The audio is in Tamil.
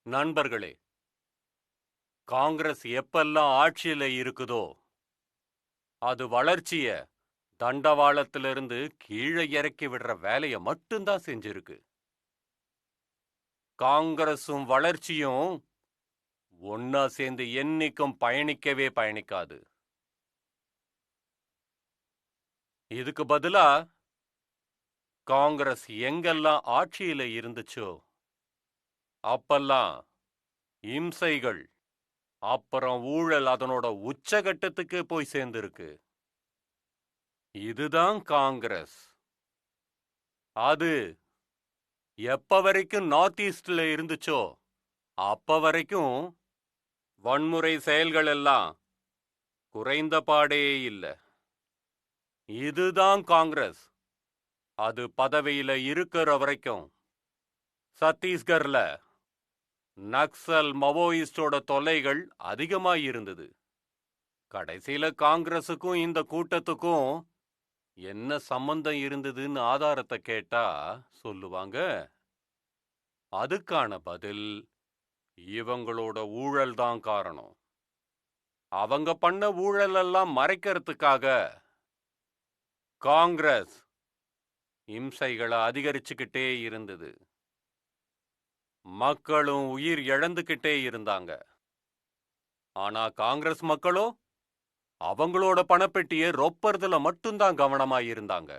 நண்பர்களே, காங்கிரஸ் எப்பெல்லாம் ஆட்சியில இருக்குதோ அது வளர்ச்சிய தண்டவாளத்திலிருந்து கீழே இறக்கி விடுற வேலையை மட்டும்தான் செஞ்சிருக்கு. காங்கிரஸும் வளர்ச்சியும் ஒன்னா சேர்ந்து என்னைக்கும் பயணிக்கவே பயணிக்காது. இதுக்கு பதிலா காங்கிரஸ் எங்கெல்லாம் ஆட்சியில இருந்துச்சோ அப்பெல்லாம் இம்சைகள் அப்புறம் ஊழல் அதனோட உச்சகட்டத்துக்கு போய் சேர்ந்திருக்கு. இதுதான் காங்கிரஸ். அது எப்ப வரைக்கும் நார்த் ஈஸ்ட்ல இருந்துச்சோ அப்ப வரைக்கும் வன்முறை செயல்கள் எல்லாம் குறைந்த பாடே இல்ல. இதுதான் காங்கிரஸ். அது பதவியில இருக்கிற வரைக்கும் சத்தீஸ்கர்ல நக்சல் மவோயிஸ்டோட தொல்லைகள் அதிகமா இருந்தது. கடைசியில காங்கிரசுக்கும் இந்த கூட்டத்துக்கும் என்ன சம்பந்தம் இருந்ததுன்னு ஆதாரத்தை கேட்டா சொல்லுவாங்க. அதுக்கான பதில் இவங்களோட ஊழல் தான் காரணம். அவங்க பண்ண ஊழல் எல்லாம் மறைக்கிறதுக்காக காங்கிரஸ் இம்சைகளை அதிகரிச்சுக்கிட்டே இருந்தது. மக்களும் உயிர் இழந்துகிட்டே இருந்தாங்க. ஆனா காங்கிரஸ் மக்களோ அவங்களோட பணப்பெட்டியை ரொப்பறதுல மட்டும்தான் கவனமா இருந்தாங்க.